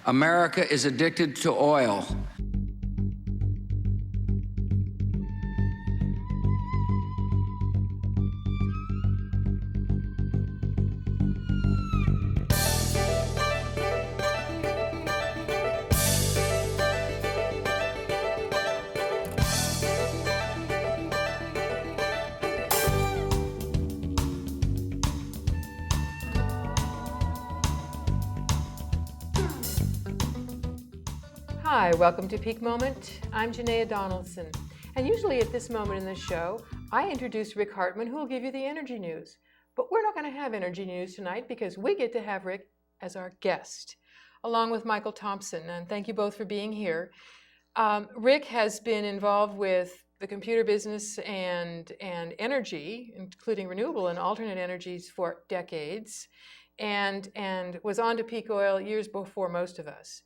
America is addicted to oil. Hi, welcome to Peak Moment. I'm Janaea Donaldson, and usually at this moment in the show, I introduce Rick Hartmann, who will give you the energy news. But we're not going to have energy news tonight because we get to have Rick as our guest, along with Michael Thompson, and thank you both for being here. Rick has been involved with the computer business and energy, including renewable and alternate energies, for decades, and was on to peak oil years before most of us.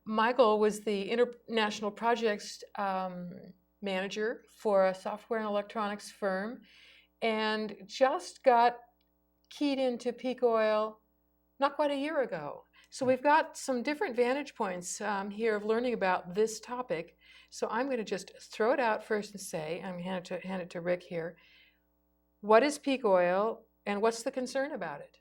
Michael was the international projects manager for a software and electronics firm and just got keyed into peak oil not quite a year ago. So we've got some different vantage points here of learning about this topic. So I'm going to just throw it out first and say, I'm going to hand it to Rick here. What is peak oil and what's the concern about it?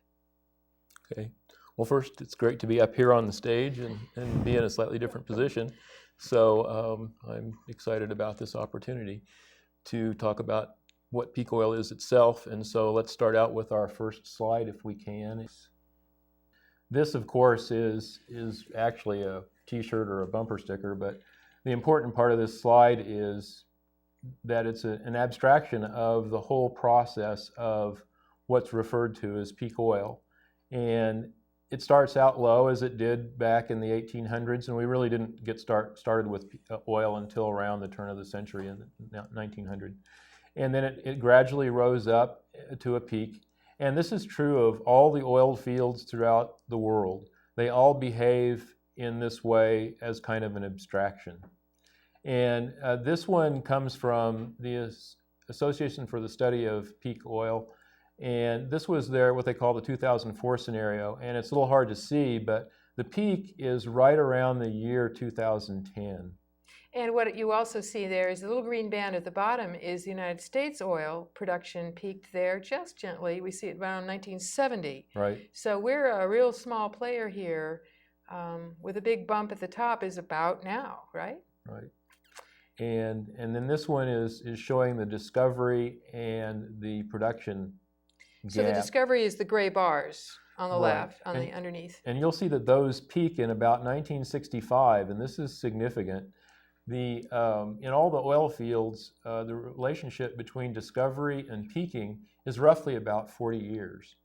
Okay. Well, first, it's great to be up here on the stage and be in a slightly different position. So I'm excited about this opportunity to talk about what peak oil is itself. And so let's start out with our first slide if we can. This, of course, is actually a t-shirt or a bumper sticker, but the important part of this slide is that it's an abstraction of the whole process of what's referred to as peak oil. And it starts out low, as it did back in the 1800s, and we really didn't get started with oil until around the turn of the century in 1900. And then it gradually rose up to a peak. And this is true of all the oil fields throughout the world. They all behave in this way as kind of an abstraction. And this one comes from the Association for the Study of Peak Oil. And this was what they call the 2004 scenario. And it's a little hard to see, but the peak is right around the year 2010. And what you also see there is the little green band at the bottom is the United States oil production peaked there just gently. We see it around 1970. Right. So we're a real small player here with a big bump at the top is about now, right? Right. And then this one is showing the discovery and the production So the discovery is the gray bars on the left, on the underneath. And you'll see that those peak in about 1965, and this is significant. In all the oil fields, the relationship between discovery and peaking is roughly about 40 years.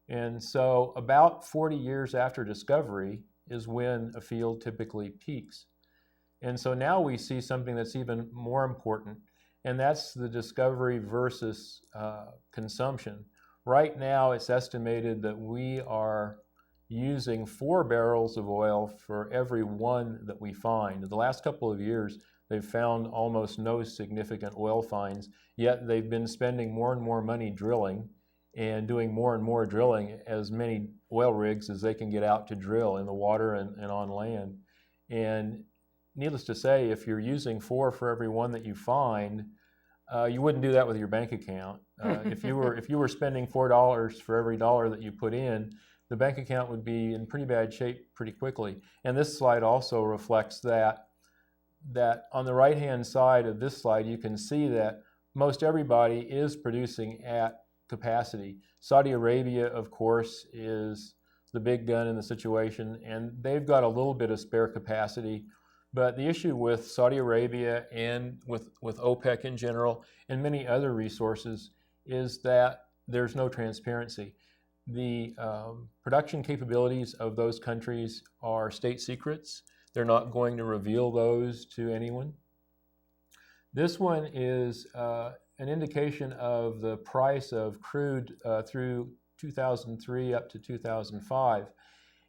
And so about 40 years after discovery is when a field typically peaks. And so now we see something that's even more important, and that's the discovery versus consumption. Right now, it's estimated that we are using 4 barrels of oil for every one that we find. In the last couple of years, they've found almost no significant oil finds, yet they've been spending more and more money drilling and doing more and more drilling, as many oil rigs as they can get out to drill in the water and on land. And needless to say, if you're using 4 for every one that you find, you wouldn't do that with your bank account. If you were spending $4 for every dollar that you put in, the bank account would be in pretty bad shape pretty quickly. And this slide also reflects that on the right-hand side of this slide, you can see that most everybody is producing at capacity. Saudi Arabia, of course, is the big gun in the situation, and they've got a little bit of spare capacity. But the issue with Saudi Arabia and with OPEC in general and many other resources is that there's no transparency. The production capabilities of those countries are state secrets. They're not going to reveal those to anyone. This one is an indication of the price of crude through 2003 up to 2005.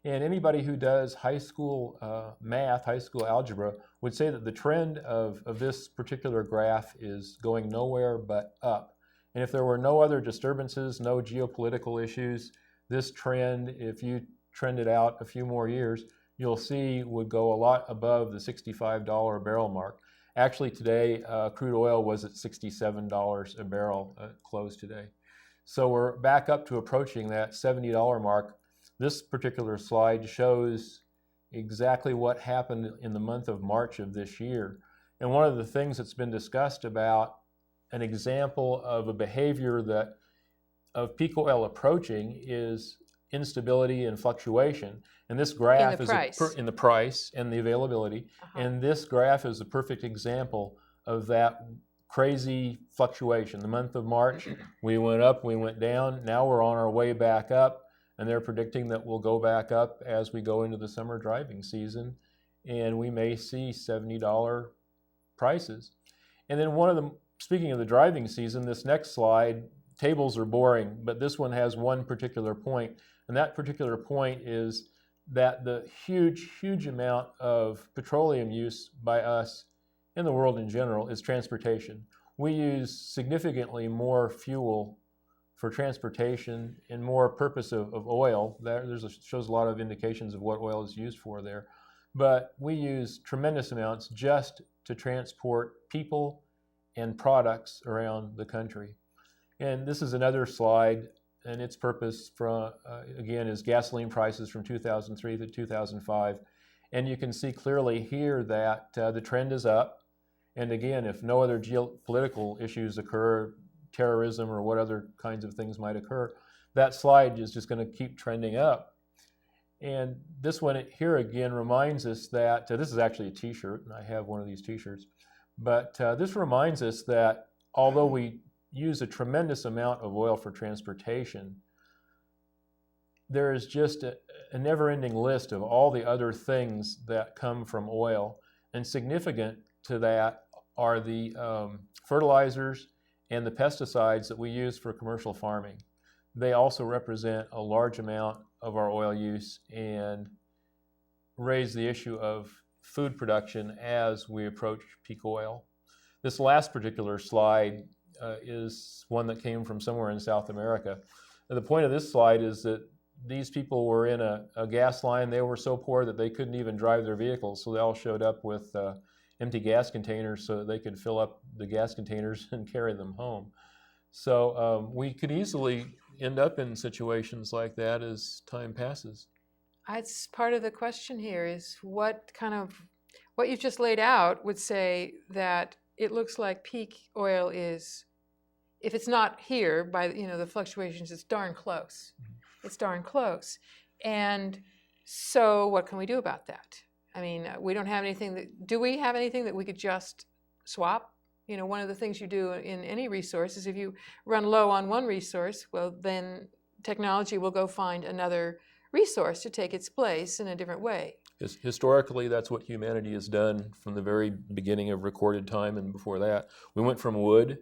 And anybody who does high school math, high school algebra, would say that the trend of this particular graph is going nowhere but up. And if there were no other disturbances, no geopolitical issues, this trend, if you trend it out a few more years, you'll see would go a lot above the $65 a barrel mark. Actually, today, crude oil was at $67 a barrel close today. So we're back up to approaching that $70 mark. This particular slide shows exactly what happened in the month of March of this year. And one of the things that's been discussed about an example of a behavior that of peak oil approaching is instability and fluctuation. And this graph is in the price and the availability. And this graph is a perfect example of that crazy fluctuation. The month of March, we went up, we went down. Now we're on our way back up, and they're predicting that we'll go back up as we go into the summer driving season, and we may see $70 prices. And then speaking of the driving season, this next slide, tables are boring, but this one has one particular point, and that particular point is that the huge amount of petroleum use by us in the world in general is transportation. We use significantly more fuel for transportation and more purpose of oil. Shows a lot of indications of what oil is used for there. But we use tremendous amounts just to transport people and products around the country. And this is another slide, and its purpose again is gasoline prices from 2003 to 2005. And you can see clearly here that the trend is up. And again, if no other geopolitical issues occur, terrorism or what other kinds of things might occur, that slide is just going to keep trending up. And this one here again reminds us that, this is actually a t-shirt, and I have one of these t-shirts, but this reminds us that although we use a tremendous amount of oil for transportation, there is just a never-ending list of all the other things that come from oil, and significant to that are the fertilizers and the pesticides that we use for commercial farming. They also represent a large amount of our oil use and raise the issue of food production as we approach peak oil. This last particular slide is one that came from somewhere in South America. And the point of this slide is that these people were in a gas line. They were so poor that they couldn't even drive their vehicles, so they all showed up with empty gas containers so that they could fill up the gas containers and carry them home. So we could easily end up in situations like that as time passes. It's part of the question here is what you've just laid out would say that it looks like peak oil is, if it's not here by the fluctuations, it's darn close. It's darn close. And so what can we do about that? I mean, we don't have anything do we have anything that we could just swap? One of the things you do in any resource is if you run low on one resource, well, then technology will go find another resource to take its place in a different way. Historically, that's what humanity has done from the very beginning of recorded time and before that. We went from wood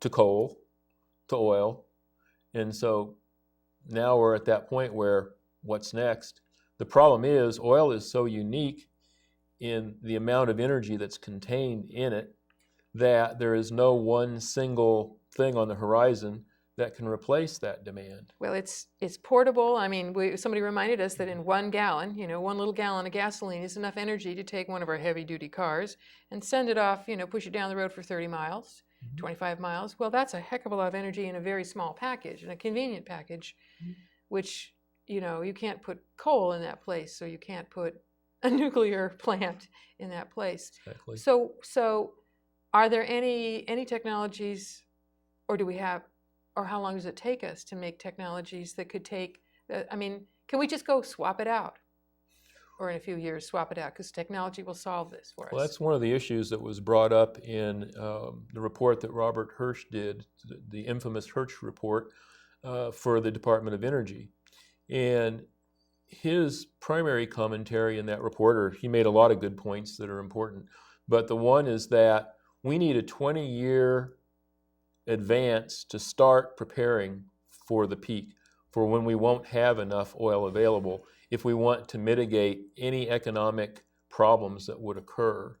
to coal to oil. And so now we're at that point where what's next? The problem is oil is so unique in the amount of energy that's contained in it that there is no one single thing on the horizon that can replace that demand. Well, it's portable. I mean, somebody reminded us that in 1 gallon, one little gallon of gasoline is enough energy to take one of our heavy-duty cars and send it off, push it down the road for 30 miles, 25 miles. Well, that's a heck of a lot of energy in a very small package, in a convenient package, which, you can't put coal in that place, so you can't put a nuclear plant in that place. Exactly. So are there any technologies, or do we have, or how long does it take us to make technologies that could take, can we just go swap it out? Or in a few years swap it out, because technology will solve this for us. Well, that's one of the issues that was brought up in the report that Robert Hirsch did, the infamous Hirsch report for the Department of Energy. And his primary commentary in that report, he made a lot of good points that are important, but the one is that we need a 20-year advance to start preparing for the peak, for when we won't have enough oil available, if we want to mitigate any economic problems that would occur.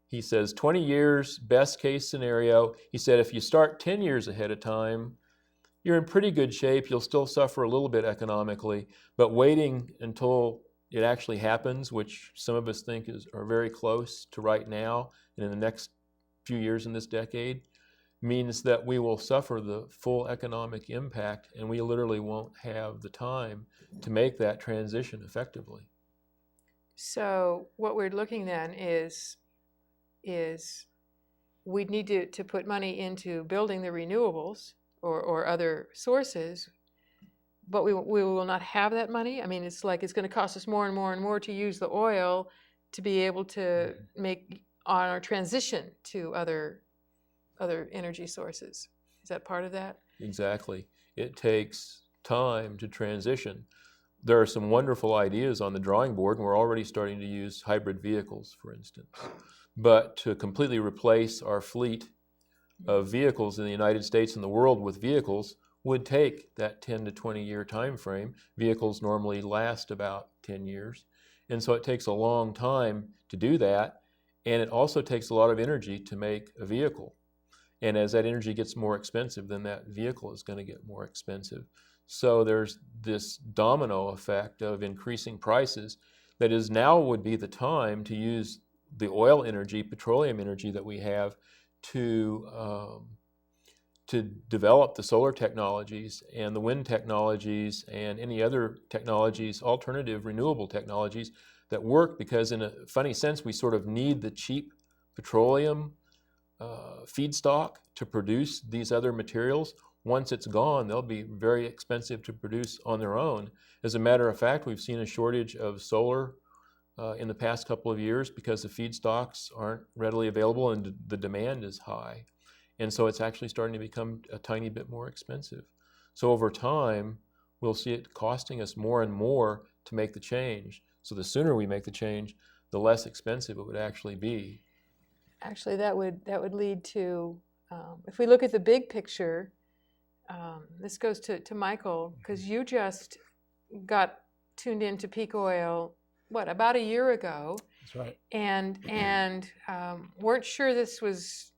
He says 20 years, best case scenario. He said if you start 10 years ahead of time, you're in pretty good shape. You'll still suffer a little bit economically, but waiting until it actually happens, which some of us think are very close to right now and in the next few years in this decade, means that we will suffer the full economic impact, and we literally won't have the time to make that transition effectively. So what we're looking then is we'd need to put money into building the renewables or other sources, but we will not have that money. I mean, it's like it's going to cost us more and more and more to use the oil to be able to make on our transition to other energy sources. Is that part of that? Exactly. It takes time to transition. There are some wonderful ideas on the drawing board, and we're already starting to use hybrid vehicles, for instance. But to completely replace our fleet of vehicles in the United States and the world with vehicles would take that 10 to 20 year time frame. Vehicles normally last about 10 years. And so it takes a long time to do that. And it also takes a lot of energy to make a vehicle. And as that energy gets more expensive, then that vehicle is going to get more expensive. So there's this domino effect of increasing prices that is now would be the time to use the oil energy, petroleum energy that we have to develop the solar technologies and the wind technologies and any other technologies, alternative renewable technologies that work, because in a funny sense, we sort of need the cheap petroleum feedstock to produce these other materials. Once it's gone, they'll be very expensive to produce on their own. As a matter of fact, we've seen a shortage of solar in the past couple of years because the feedstocks aren't readily available and the demand is high. And so it's actually starting to become a tiny bit more expensive. So over time, we'll see it costing us more and more to make the change. So the sooner we make the change, the less expensive it would actually be. Actually, that would lead to, if we look at the big picture, this goes to Michael, because you just got tuned into peak oil, about a year ago? That's right. And weren't sure this was,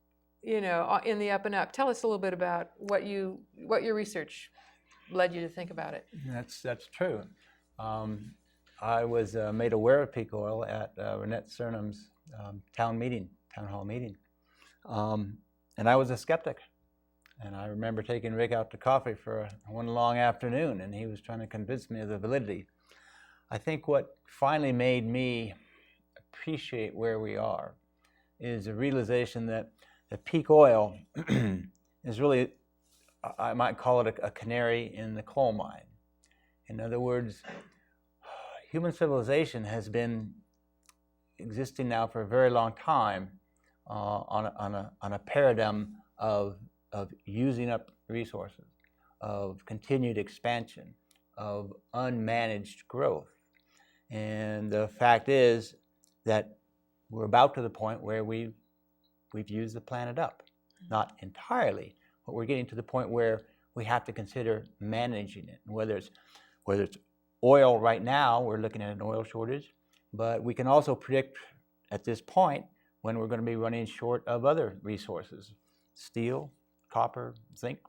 in the up and up. Tell us a little bit about what your research led you to think about it. That's true. I was made aware of peak oil at Renette Cernum's town hall meeting, and I was a skeptic. And I remember taking Rick out to coffee for one long afternoon, and he was trying to convince me of the validity. I think what finally made me appreciate where we are is a realization that the peak oil is really, I might call it a canary in the coal mine. In other words, human civilization has been existing now for a very long time on a paradigm of using up resources, of continued expansion, of unmanaged growth. And the fact is that we're about to the point where we've used the planet up. Not entirely, but we're getting to the point where we have to consider managing it. Whether it's oil right now, we're looking at an oil shortage, but we can also predict at this point when we're going to be running short of other resources: steel, copper, zinc,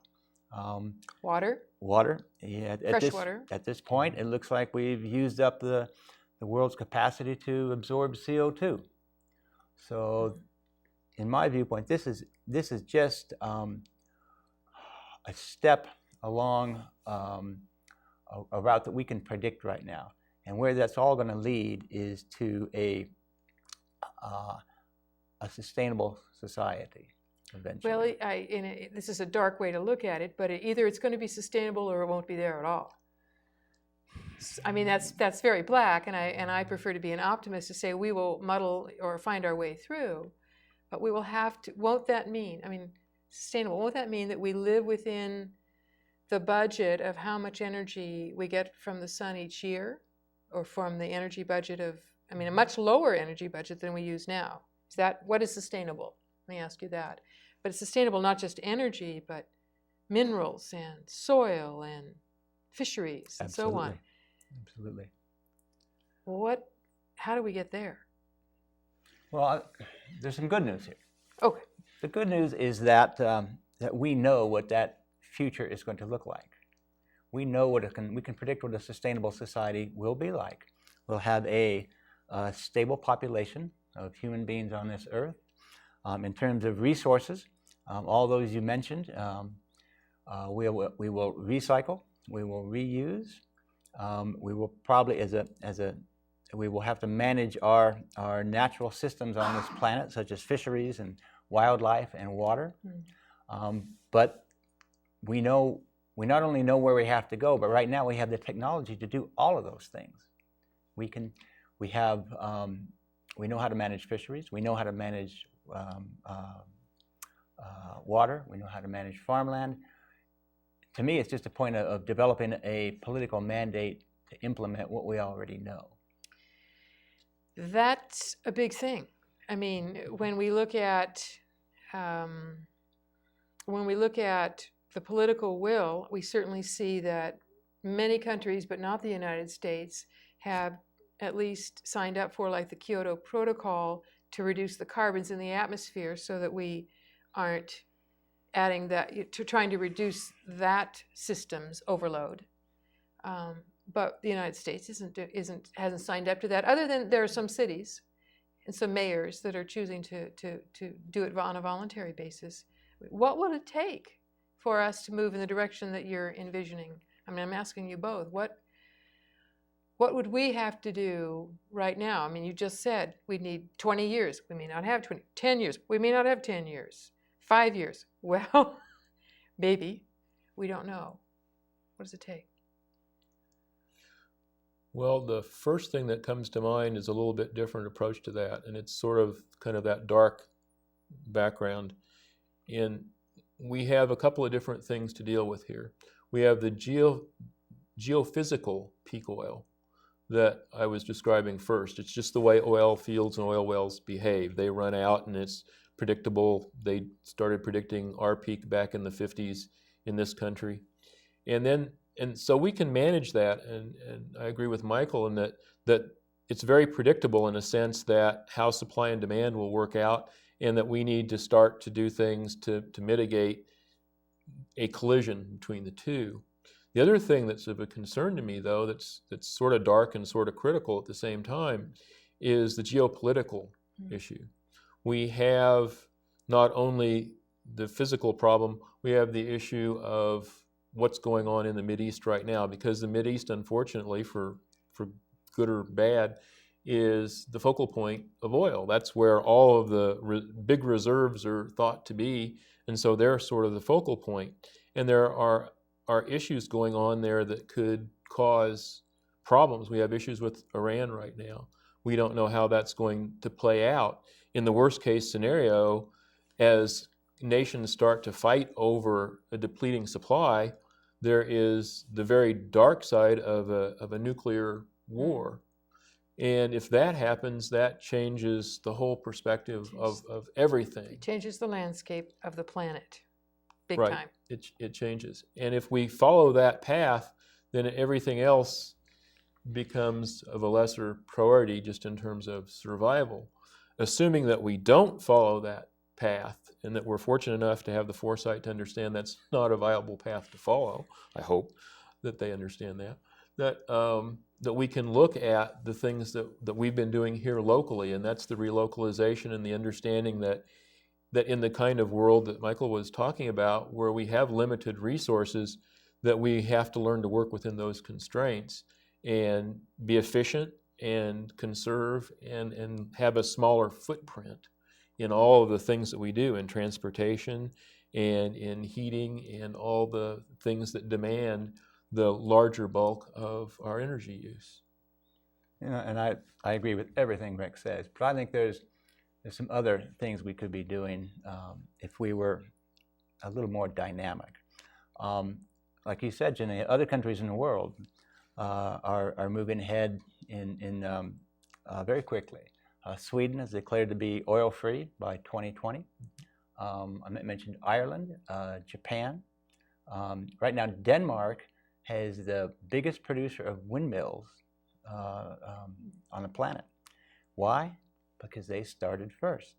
Water. Yeah, Fresh water. At this point, it looks like we've used up the world's capacity to absorb CO2. So, in my viewpoint, this is just a step along a route that we can predict right now, and where that's all going to lead is to a sustainable society. Eventually. Well, this is a dark way to look at it, but either it's going to be sustainable or it won't be there at all. I mean, that's very black, and I prefer to be an optimist to say we will muddle or find our way through, but we will have to. Won't that mean? I mean, sustainable. Won't that mean that we live within the budget of how much energy we get from the sun each year, or from the energy budget of? I mean, a much lower energy budget than we use now. Is that what is sustainable? Let me ask you that. But it's sustainable not just energy, but minerals and soil and fisheries and so on. Absolutely. How do we get there? Well, there's some good news here. Okay. The good news is that we know what that future is going to look like. We know we can predict what a sustainable society will be like. we'll have a stable population of human beings on this earth. In terms of resources, all those you mentioned, we will recycle, we will reuse, we will probably we will have to manage our natural systems on this planet, such as fisheries and wildlife and water. But we not only know where we have to go, but right now we have the technology to do all of those things. We know how to manage fisheries, we know how to manage water, we know how to manage farmland. To me, it's just a point of developing a political mandate to implement what we already know. That's a big thing. I mean, when we look at the political will, we certainly see that many countries, but not the United States, have at least signed up for, like the Kyoto Protocol, to reduce the carbons in the atmosphere so that we aren't adding that, to trying to reduce that system's overload. But the United States hasn't signed up to that, other than there are some cities and some mayors that are choosing to do it on a voluntary basis. What would it take for us to move in the direction that you're envisioning? I mean, I'm asking you both. What would we have to do right now? I mean, you just said we'd need 20 years. We may not have 10 years. We may not have 10 years. 5 years. Well, maybe. We don't know. What does it take? Well, the first thing that comes to mind is a little bit different approach to that, and it's sort of kind of that dark background. And we have a couple of different things to deal with here. We have the geophysical peak oil that I was describing first. It's just the way oil fields and oil wells behave. They run out and it's predictable. They started predicting our peak back in the 50s in this country. And so we can manage that, and I agree with Michael in that it's very predictable in a sense that how supply and demand will work out, and that we need to start to do things to mitigate a collision between the two. The other thing that's of a concern to me, though, that's sort of dark and sort of critical at the same time, is the geopolitical issue. We have not only the physical problem, we have the issue of what's going on in the Mideast right now, because the Mideast, unfortunately, for good or bad, is the focal point of oil. That's where all of the big reserves are thought to be, and so they're sort of the focal point. And there are issues going on there that could cause problems. We have issues with Iran right now. We don't know how that's going to play out. In the worst case scenario, as nations start to fight over a depleting supply, there is the very dark side of a nuclear war. And if that happens, that changes the whole perspective of everything. It changes the landscape of the planet, big Right. time. It changes. And if we follow that path, then everything else becomes of a lesser priority just in terms of survival. Assuming that we don't follow that path, and that we're fortunate enough to have the foresight to understand that's not a viable path to follow. I hope that they understand that we can look at the things that we've been doing here locally, and that's the relocalization and the understanding that in the kind of world that Michael was talking about, where we have limited resources, that we have to learn to work within those constraints and be efficient and conserve and have a smaller footprint in all of the things that we do in transportation and in heating and all the things that demand the larger bulk of our energy use. You know, and I agree with everything Rick says, but I think there's some other things we could be doing if we were a little more dynamic. Like you said, Jenny, other countries in the world are moving ahead in very quickly. Sweden is declared to be oil-free by 2020. I mentioned Ireland, Japan. Right now, Denmark has the biggest producer of windmills on the planet. Why? Because they started first.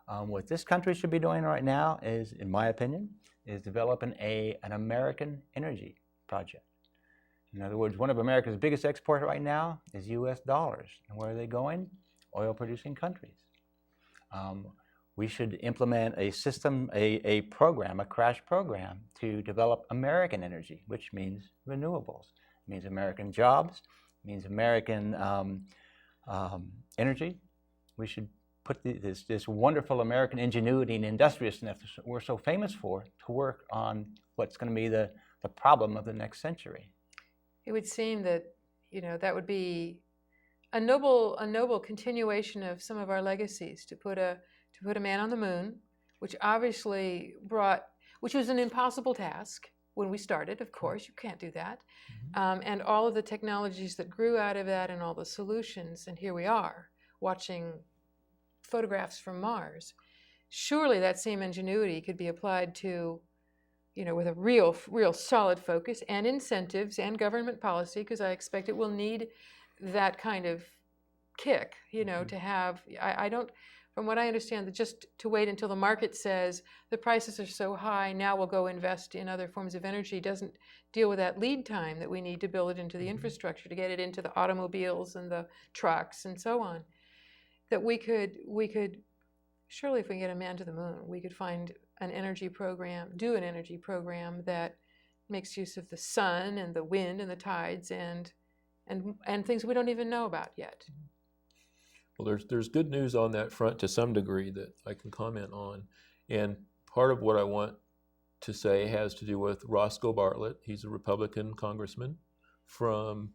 What this country should be doing right now is, in my opinion, is developing an American energy project. In other words, one of America's biggest exports right now is U.S. dollars. And where are they going? Oil-producing countries. We should implement a system, a program, a crash program to develop American energy, which means renewables. It means American jobs. It means American energy. We should put this wonderful American ingenuity and industriousness we're so famous for to work on what's going to be the problem of the next century. It would seem that, that would be a noble continuation of some of our legacies, to put a man on the moon, which obviously which was an impossible task when we started. Of course, you can't do that. And all of the technologies that grew out of that and all the solutions, and here we are watching photographs from Mars. Surely that same ingenuity could be applied to, with a real solid focus and incentives and government policy, because I expect it will need that kind of kick, to have, I don't, from what I understand, that just to wait until the market says the prices are so high, now we'll go invest in other forms of energy, doesn't deal with that lead time that we need to build it into the infrastructure, to get it into the automobiles and the trucks and so on. That we could, surely if we get a man to the moon, we could find an energy program, do an energy program that makes use of the sun and the wind and the tides and things we don't even know about yet. Well, there's good news on that front to some degree that I can comment on. And part of what I want to say has to do with Roscoe Bartlett. He's a Republican congressman from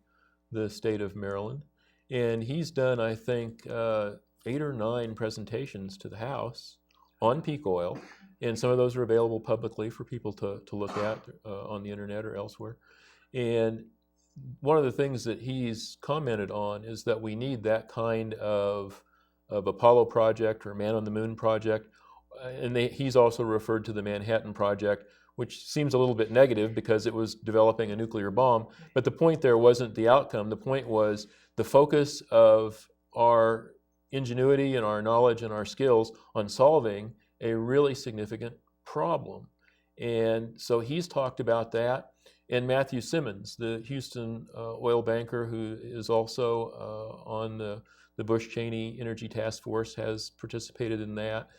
the state of Maryland. And he's done, I think, 8 or 9 presentations to the House on peak oil. And some of those are available publicly for people to look at on the internet or elsewhere. And one of the things that he's commented on is that we need that kind of Apollo project or Man on the Moon project. And he's also referred to the Manhattan Project, which seems a little bit negative because it was developing a nuclear bomb. But the point there wasn't the outcome. The point was the focus of our ingenuity and our knowledge and our skills on solving a really significant problem. And so he's talked about that. And Matthew Simmons, the Houston oil banker who is also on the Bush-Cheney Energy Task Force, has participated in that,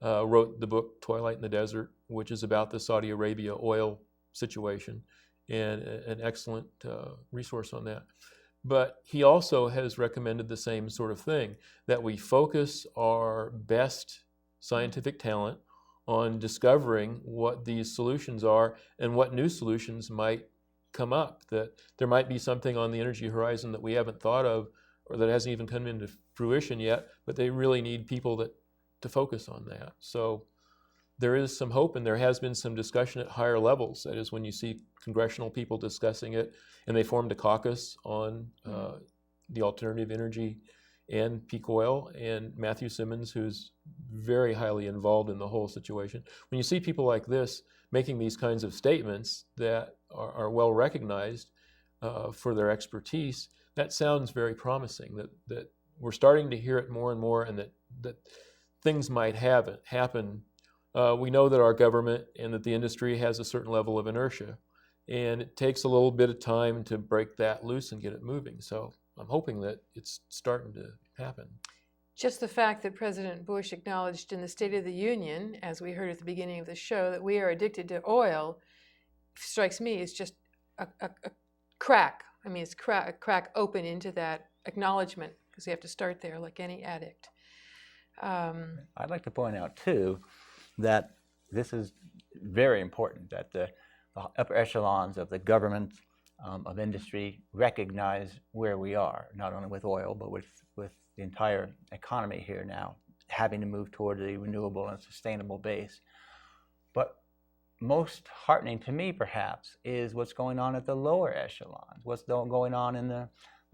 wrote the book Twilight in the Desert, which is about the Saudi Arabia oil situation, and an excellent resource on that. But he also has recommended the same sort of thing, that we focus our best scientific talent on discovering what these solutions are and what new solutions might come up, that there might be something on the energy horizon that we haven't thought of or that hasn't even come into fruition yet, but they really need people to focus on that. So there is some hope, and there has been some discussion at higher levels. That is, when you see congressional people discussing it, and they formed a caucus on the alternative energy and peak oil, and Matthew Simmons, who's very highly involved in the whole situation. When you see people like this making these kinds of statements that are well recognized for their expertise, that sounds very promising, that we're starting to hear it more and more, and that things might happen. We know that our government and that the industry has a certain level of inertia, and it takes a little bit of time to break that loose and get it moving. So I'm hoping that it's starting to happen. Just the fact that President Bush acknowledged in the State of the Union, as we heard at the beginning of the show, that we are addicted to oil, strikes me as just a crack. I mean, it's a crack open into that acknowledgement, because you have to start there like any addict. I'd like to point out, too, that this is very important, that the upper echelons of the government, of industry, recognize where we are, not only with oil, but with the entire economy here now, having to move toward a renewable and sustainable base. But most heartening to me, perhaps, is what's going on at the lower echelons, what's going on in the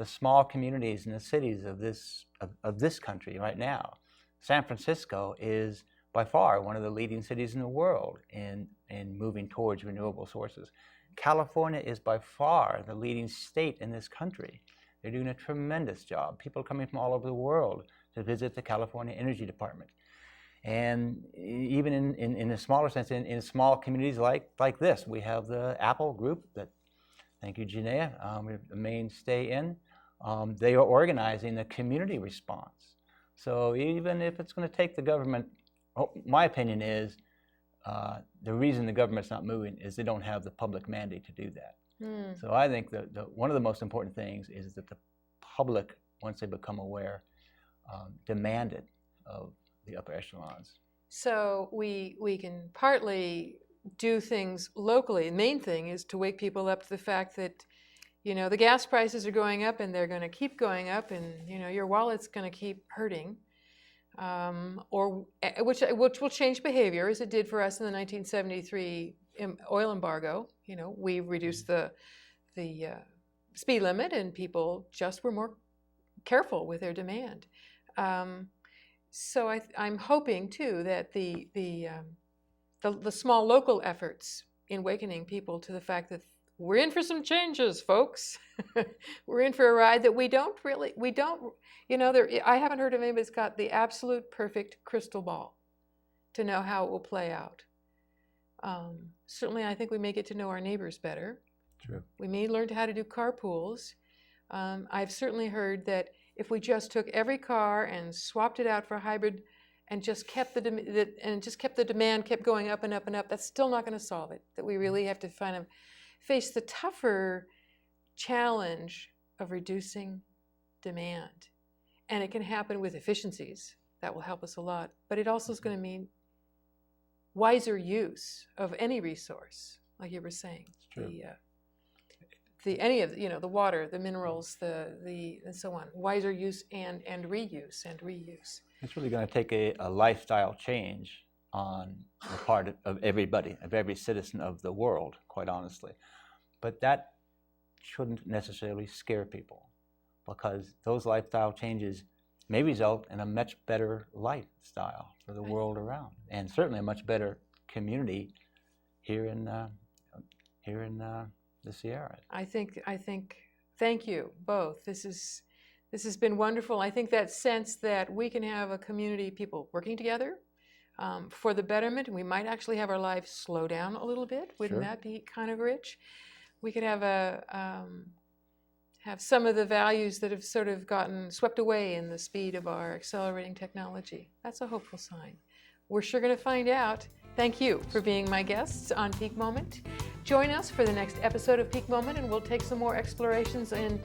small communities and the cities of this country right now. San Francisco is by far one of the leading cities in the world in moving towards renewable sources. California is by far the leading state in this country. They're doing a tremendous job. People are coming from all over the world to visit the California Energy Department. And even in a smaller sense, in small communities like this, we have the Apple group that Thank you, Janaea. We're the mainstay in. They are organizing the community response. So even if it's going to take the government, my opinion is the reason the government's not moving is they don't have the public mandate to do that. So I think one of the most important things is that the public, once they become aware, demand it of the upper echelons. So we can partly do things locally. The main thing is to wake people up to the fact that, you know, the gas prices are going up and they're going to keep going up, and, you know, your wallet's going to keep hurting, which will change behavior, as it did for us in the 1973 oil embargo. You know, we reduced the speed limit, and people just were more careful with their demand. So I'm hoping too that the small local efforts in awakening people to the fact that we're in for some changes, folks. We're in for a ride that we don't, you know, I haven't heard of anybody that's got the absolute perfect crystal ball to know how it will play out. Certainly, I think we may get to know our neighbors better. True. We may learn how to do carpools. I've certainly heard that if we just took every car and swapped it out for a hybrid and just kept the demand kept going up and up and up, that's still not going to solve it. That we really have to kind of face the tougher challenge of reducing demand. And it can happen with efficiencies. That will help us a lot. But it also is going to mean wiser use of any resource, like you were saying. It's true. Any of, you know, the water, the minerals, the and so on. Wiser use and reuse and reuse. It's really going to take a lifestyle change on the part of everybody, of every citizen of the world, quite honestly. But that shouldn't necessarily scare people, because those lifestyle changes may result in a much better lifestyle for the world around, and certainly a much better community here in the Sierra. I think. Thank you both. This has been wonderful. I think that sense that we can have a community, people working together for the betterment, and we might actually have our lives slow down a little bit. Wouldn't that be kind of rich? We could have have some of the values that have sort of gotten swept away in the speed of our accelerating technology. That's a hopeful sign. We're sure going to find out. Thank you for being my guests on Peak Moment. Join us for the next episode of Peak Moment, and we'll take some more explorations in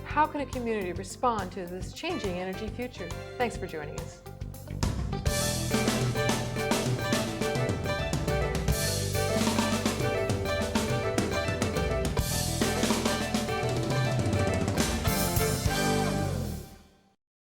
how can a community respond to this changing energy future. Thanks for joining us.